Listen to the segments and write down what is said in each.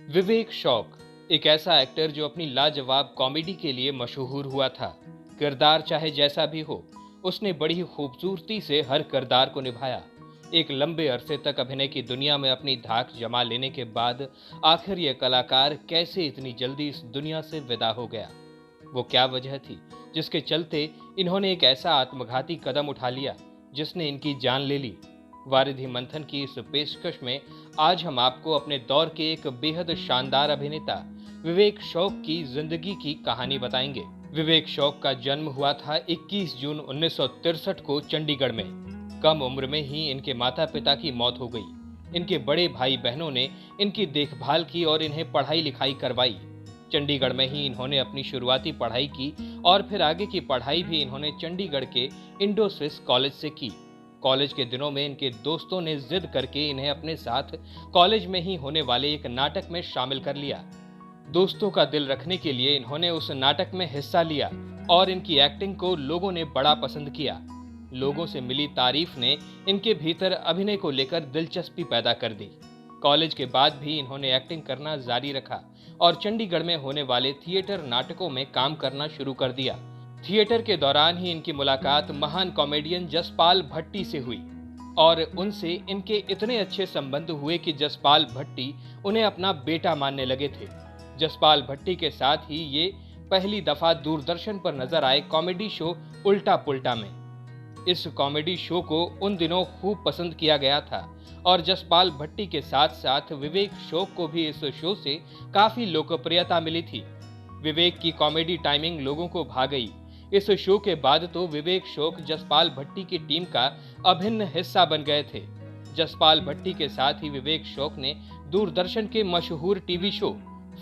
विवेक शौक एक ऐसा एक्टर जो अपनी लाजवाब कॉमेडी के लिए मशहूर हुआ था। किरदार चाहे जैसा भी हो, उसने बड़ी खूबसूरती से हर किरदार को निभाया। एक लंबे अरसे तक अभिनय की दुनिया में अपनी धाक जमा लेने के बाद आखिर यह कलाकार कैसे इतनी जल्दी इस दुनिया से विदा हो गया? वो क्या वजह थी जिसके चलते इन्होंने एक ऐसा आत्मघाती कदम उठा लिया जिसने इनकी जान ले ली? वारिधि मंथन की इस पेशकश में आज हम आपको अपने दौर के एक बेहद शानदार अभिनेता विवेक शौक की जिंदगी की कहानी बताएंगे। विवेक शौक का जन्म हुआ था 21 जून 1963 को चंडीगढ़ में। कम उम्र में ही इनके माता पिता की मौत हो गई। इनके बड़े भाई बहनों ने इनकी देखभाल की और इन्हें पढ़ाई लिखाई करवाई। चंडीगढ़ में ही इन्होंने अपनी शुरुआती पढ़ाई की और फिर आगे की पढ़ाई भी इन्होंने चंडीगढ़ के इंडो स्विस कॉलेज से की। कॉलेज के दिनों में इनके दोस्तों ने जिद करके इन्हें अपने साथ कॉलेज में ही होने वाले एक नाटक में शामिल कर लिया। दोस्तों का दिल रखने के लिए इन्होंने उस नाटक में हिस्सा लिया और इनकी एक्टिंग को लोगों ने बड़ा पसंद किया। लोगों से मिली तारीफ ने इनके भीतर अभिनय को लेकर दिलचस्पी पैदा कर दी। कॉलेज के बाद भी इन्होंने एक्टिंग करना जारी रखा और चंडीगढ़ में होने वाले थिएटर नाटकों में काम करना शुरू कर दिया। थिएटर के दौरान ही इनकी मुलाकात महान कॉमेडियन जसपाल भट्टी से हुई और उनसे इनके इतने अच्छे संबंध हुए कि जसपाल भट्टी उन्हें अपना बेटा मानने लगे थे। जसपाल भट्टी के साथ ही ये पहली दफा दूरदर्शन पर नजर आए कॉमेडी शो उल्टा पुल्टा में। इस कॉमेडी शो को उन दिनों खूब पसंद किया गया था और जसपाल भट्टी के साथ साथ विवेक शौक को भी इस शो से काफी लोकप्रियता मिली थी। विवेक की कॉमेडी टाइमिंग लोगों को भा गई। इस शो के बाद तो विवेक शौक जसपाल भट्टी की टीम का अभिन्न हिस्सा बन गए थे। जसपाल भट्टी के साथ ही विवेक शौक ने दूरदर्शन के मशहूर टीवी शो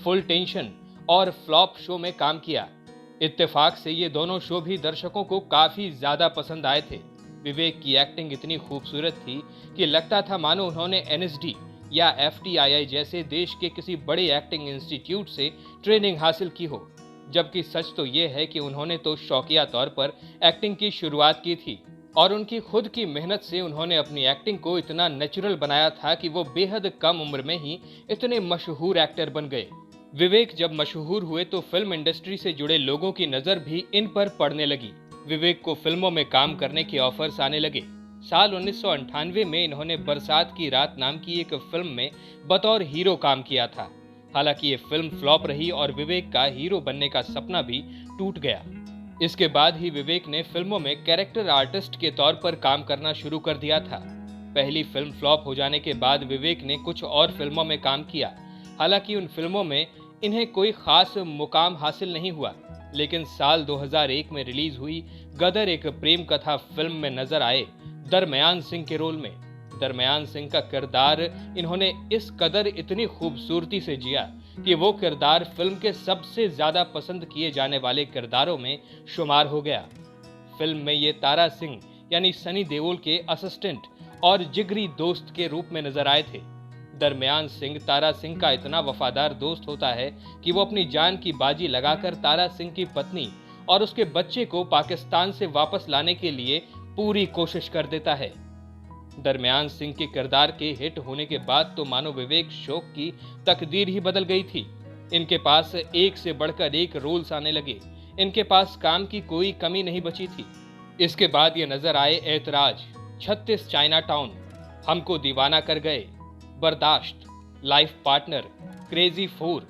फुल टेंशन और फ्लॉप शो में काम किया। इत्तेफाक से ये दोनों शो भी दर्शकों को काफी ज्यादा पसंद आए थे। विवेक की एक्टिंग इतनी खूबसूरत थी कि लगता था मानो उन्होंने एनएसडी या एफटीआईआई जैसे देश के किसी बड़े एक्टिंग इंस्टीट्यूट से ट्रेनिंग हासिल की हो। जबकि सच तो ये है कि उन्होंने तो शौकिया तौर पर एक्टिंग की शुरुआत की थी और उनकी खुद की मेहनत से उन्होंने अपनी एक्टिंग को इतना नेचुरल बनाया था कि वो बेहद कम उम्र में ही इतने मशहूर एक्टर बन गए। विवेक जब मशहूर हुए तो फिल्म इंडस्ट्री से जुड़े लोगों की नजर भी इन पर पड़ने लगी। विवेक को फिल्मों में काम करने के ऑफर्स आने लगे। साल 1998 में इन्होंने बरसात की रात नाम की एक फिल्म में बतौर हीरो काम किया था। हालांकि ये फिल्म फ्लॉप रही और विवेक का हीरो बनने का सपना भी टूट गया। इसके बाद ही विवेक ने फिल्मों में कैरेक्टर आर्टिस्ट के तौर पर काम करना शुरू कर दिया था। पहली फिल्म फ्लॉप हो जाने के बाद विवेक ने कुछ और फिल्मों में काम किया। हालांकि उन फिल्मों में इन्हें कोई खास मुकाम हासिल नहीं हुआ, लेकिन साल 2001 में रिलीज हुई गदर एक प्रेम कथा फिल्म में नजर आए दरमियान सिंह के रोल में। दरमियान सिंह का किरदार इन्होंने इस कदर इतनी खूबसूरती से जिया कि वो किरदार फिल्म के सबसे ज्यादा पसंद किए जाने वाले किरदारों में शुमार हो गया। फिल्म में ये तारा सिंह यानी सनी देओल के असिस्टेंट और जिगरी दोस्त के रूप में नजर आए थे। दरमियान सिंह तारा सिंह का इतना वफादार दोस्त होता है कि वो अपनी जान की बाजी लगाकर तारा सिंह की पत्नी और उसके बच्चे को पाकिस्तान से वापस लाने के लिए पूरी कोशिश कर देता है। दरमियान सिंह के किरदार के हिट होने के बाद तो मानो विवेक शौक की तकदीर ही बदल गई थी। इनके पास एक से बढ़कर एक रोल्स आने लगे। इनके पास काम की कोई कमी नहीं बची थी। इसके बाद ये नजर आए ऐतराज, 36 चाइना टाउन, हमको दीवाना कर गए, बर्दाश्त, लाइफ पार्टनर, क्रेजी 4,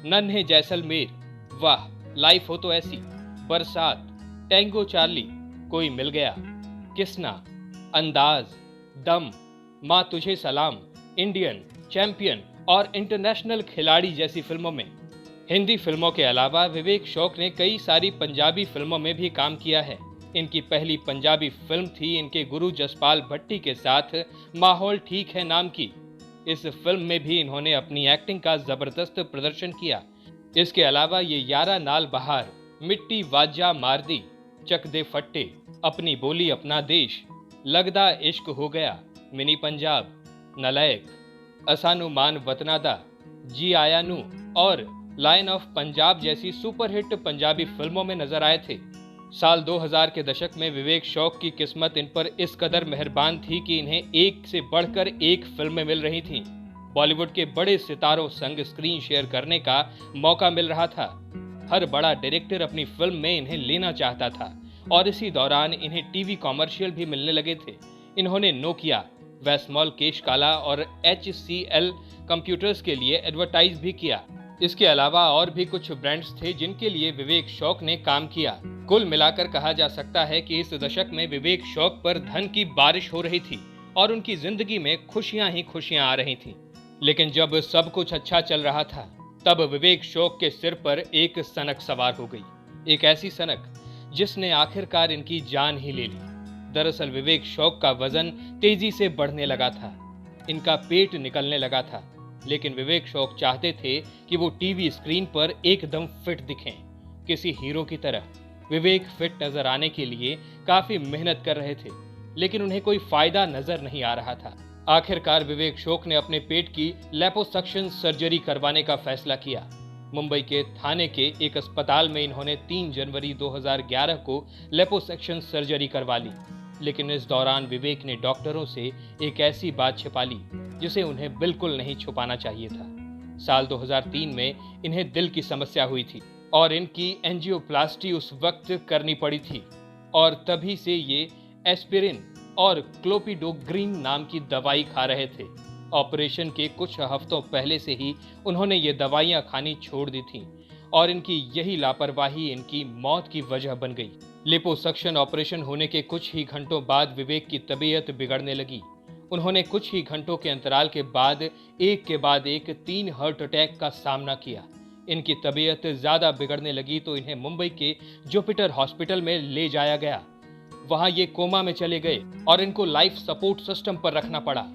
नन्हे जैसलमेर, वाह लाइफ हो तो ऐसी, बरसात, टैंगो चार्ली, कोई मिल गया, किसना, अंदाज, दम, माँ तुझे सलाम, इंडियन, चैंपियन और इंटरनेशनल खिलाड़ी जैसी फिल्मों में। हिंदी फिल्मों के अलावा विवेक शौक ने कई सारी पंजाबी फिल्मों में भी काम किया है। इनकी पहली पंजाबी फिल्म थी इनके गुरु जसपाल भट्टी के साथ माहौल ठीक है नाम की। इस फिल्म में भी इन्होंने अपनी एक्टिंग का जबरदस्त प्रदर्शन किया। इसके अलावा ये यारा नाल बहार, मिट्टी वाजा मारदी, चक दे फट्टे, अपनी बोली अपना देश, लगदा इश्क हो गया, मिनी पंजाब, नलायक, असानु मान वतनादा, जी आया नू और लायन ऑफ पंजाब जैसी सुपरहिट पंजाबी फिल्मों में नजर आए थे। साल 2000 के दशक में विवेक शौक की किस्मत इन पर इस कदर मेहरबान थी कि इन्हें एक से बढ़कर एक फिल्में मिल रही थीं। बॉलीवुड के बड़े सितारों संग स्क्रीन शेयर करने का मौका मिल रहा था। हर बड़ा डायरेक्टर अपनी फिल्म में इन्हें लेना चाहता था और इसी दौरान इन्हें टीवी कॉमर्शियल भी मिलने लगे थे। इन्होंने नोकिया, वेस्मॉल केश काला और HCL कंप्यूटर्स के लिए एडवर्टाइज भी किया। इसके अलावा और भी कुछ ब्रांड्स थे जिनके लिए विवेक शौक ने काम किया। कुल मिलाकर कहा जा सकता है कि इस दशक में विवेक शौक पर धन की बारिश हो रही थी और उनकी जिंदगी में खुशियां ही खुशियां आ रही थीं। लेकिन जब सब कुछ अच्छा चल रहा था, तब विवेक शौक के सिर पर एक सनक सवार हो गई। एक ऐसी सनक जिसने आखिरकार इनकी जान ही ले ली। दरअसल विवेक शौक का वजन तेजी से बढ़ने लगा था, इनका पेट निकलने लगा था। लेकिन विवेक शौक चाहते थे कि वो टीवी स्क्रीन पर एकदम फिट दिखें, किसी हीरो की तरह। विवेक फिट नजर आने के लिए काफी मेहनत कर रहे थे, लेकिन उन्हें कोई फायदा नजर नहीं आ रहा था। आखिरकार विवेक शौक ने अपने पेट की लिपोसक्शन सर्जरी करवाने का फैसला किया। मुंबई के थाने के एक अस्पताल में इन्होंने 3 जनवरी 2011 को लिपोसक्शन सर्जरी करवा ली। लेकिन इस दौरान विवेक ने डॉक्टरों से एक ऐसी बात छिपा ली जिसे उन्हें बिल्कुल नहीं छुपाना चाहिए था। साल 2003 में इन्हें दिल की समस्या हुई थी और इनकी एंजियोप्लास्टी उस वक्त करनी पड़ी थी, और तभी से ये एस्पिरिन और क्लोपिडोग्रीन नाम की दवाई खा रहे थे। ऑपरेशन के कुछ हफ्तों पहले से ही उन्होंने ये दवाइयां खानी छोड़ दी थीं और इनकी यही लापरवाही इनकी मौत की वजह बन गई। लिपोसक्शन ऑपरेशन होने के कुछ ही घंटों बाद विवेक की तबीयत बिगड़ने लगी। उन्होंने कुछ ही घंटों के अंतराल के बाद एक 3 हार्ट अटैक का सामना किया। इनकी तबीयत ज्यादा बिगड़ने लगी तो इन्हें मुंबई के जुपिटर हॉस्पिटल में ले जाया गया। वहां ये कोमा में चले गए और इनको लाइफ सपोर्ट सिस्टम पर रखना पड़ा।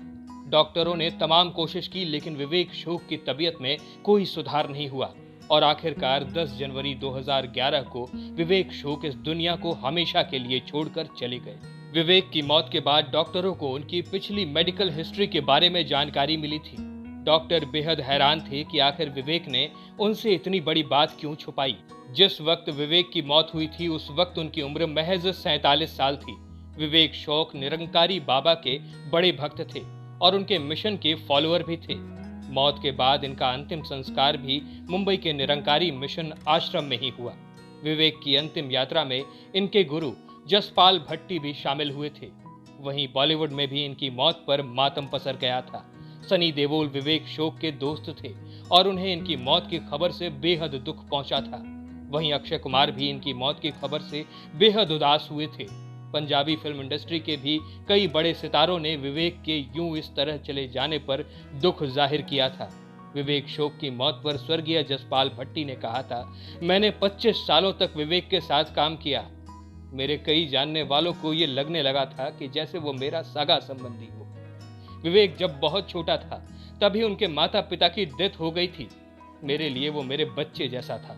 डॉक्टरों ने तमाम कोशिश की, लेकिन विवेक शौक की तबीयत में कोई सुधार नहीं हुआ और आखिरकार 10 जनवरी 2011 को विवेक शौक इस दुनिया को हमेशा के लिए छोड़कर चले गए। विवेक की मौत के बाद डॉक्टरों को उनकी पिछली मेडिकल हिस्ट्री के बारे में जानकारी मिली थी। डॉक्टर बेहद हैरान थे कि आखिर विवेक ने उनसे इतनी बड़ी बात क्यों छुपाई। जिस वक्त विवेक की मौत हुई थी उस वक्त उनकी उम्र महज 47 साल थी। विवेक शौक निरंकारी बाबा के बड़े भक्त थे और उनके मिशन के फॉलोअर भी थे। मौत के बाद इनका अंतिम संस्कार भी मुंबई के निरंकारी मिशन आश्रम में ही हुआ। विवेक की अंतिम यात्रा में इनके गुरु जसपाल भट्टी भी शामिल हुए थे। वहीं बॉलीवुड में भी इनकी मौत पर मातम पसर गया था। सनी देओल विवेक शौक के दोस्त थे और उन्हें इनकी मौत की खबर से बेहद दुख पहुंचा था। वहीं अक्षय कुमार भी इनकी मौत की खबर से बेहद उदास हुए थे। पंजाबी फिल्म इंडस्ट्री के भी कई बड़े सितारों ने विवेक के यूं इस तरह चले जाने पर दुख जाहिर किया था। विवेक शौक की मौत पर स्वर्गीय जसपाल भट्टी ने कहा था, मैंने 25 सालों तक विवेक के साथ काम किया। मेरे कई जानने वालों को ये लगने लगा था कि जैसे वो मेरा सगा संबंधी हो। विवेक जब बहुत छोटा था तभी उनके माता पिता की डेथ हो गई थी। मेरे लिए वो मेरे बच्चे जैसा था,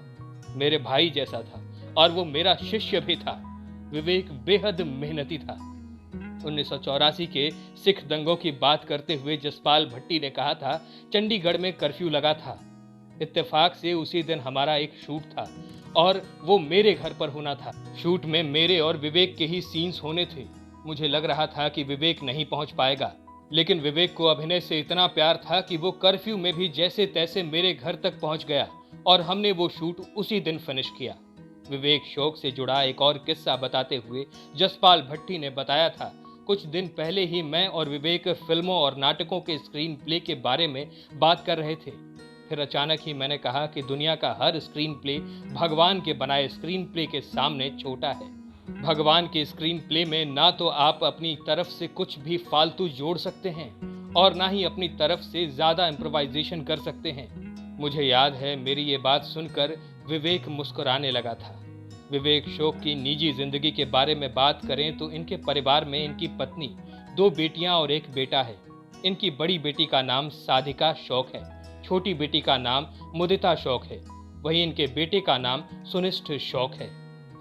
मेरे भाई जैसा था और वो मेरा शिष्य भी था। विवेक बेहद मेहनती था। 1984 के सिख दंगों की बात करते हुए जसपाल भट्टी ने कहा था, चंडीगढ़ में कर्फ्यू लगा था। इत्तेफाक से उसी दिन हमारा एक शूट था और वो मेरे घर पर होना था। शूट में मेरे और विवेक के ही सीन्स होने थे। मुझे लग रहा था कि विवेक नहीं पहुंच पाएगा, लेकिन विवेक को अभिनय से इतना प्यार था कि वो कर्फ्यू में भी जैसे तैसे मेरे घर तक पहुंच गया और हमने वो शूट उसी दिन फिनिश किया। विवेक शौक से जुड़ा एक और किस्सा बताते हुए जसपाल भट्टी ने बताया था, कुछ दिन पहले ही मैं और विवेक फिल्मों और नाटकों के स्क्रीन प्ले के बारे में बात कर रहे थे। फिर अचानक ही मैंने कहा कि दुनिया का हर स्क्रीन प्ले भगवान के बनाए स्क्रीन प्ले के सामने छोटा है। भगवान के स्क्रीन प्ले में ना तो आप अपनी तरफ से कुछ भी फालतू जोड़ सकते हैं और ना ही अपनी तरफ से ज्यादा इम्प्रोवाइजेशन कर सकते हैं। मुझे याद है मेरी ये बात सुनकर विवेक मुस्कुराने लगा था। विवेक शौक की निजी जिंदगी के बारे में बात करें तो इनके परिवार में इनकी पत्नी, 2 बेटियां और 1 बेटा है। इनकी बड़ी बेटी का नाम साधिका शौक है, छोटी बेटी का नाम मुदिता शौक है, वहीं इनके बेटे का नाम सुनिष्ठ शौक है।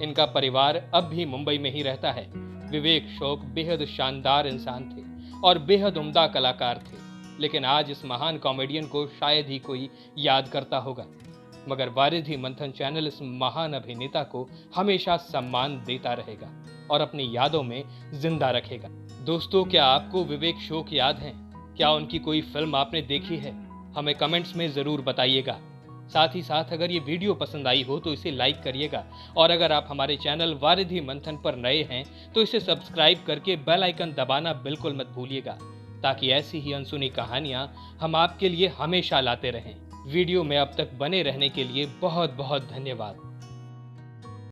इनका परिवार अब भी मुंबई में ही रहता है। विवेक शौक बेहद शानदार इंसान थे और बेहद उम्दा कलाकार थे, लेकिन आज इस महान कॉमेडियन को शायद ही कोई याद करता होगा, मगर वारिधि मंथन चैनल इस महान अभिनेता को हमेशा सम्मान देता रहेगा और अपनी यादों में जिंदा रखेगा। दोस्तों, क्या आपको विवेक शौक याद हैं? क्या उनकी कोई फिल्म आपने देखी है? हमें कमेंट्स में ज़रूर बताइएगा। साथ ही साथ अगर ये वीडियो पसंद आई हो तो इसे लाइक करिएगा, और अगर आप हमारे चैनल वारिधि मंथन पर नए हैं तो इसे सब्सक्राइब करके बेल आइकन दबाना बिल्कुल मत भूलिएगा, ताकि ऐसी ही अनसुनी कहानियां हम आपके लिए हमेशा लाते रहें। वीडियो में अब तक बने रहने के लिए बहुत बहुत धन्यवाद।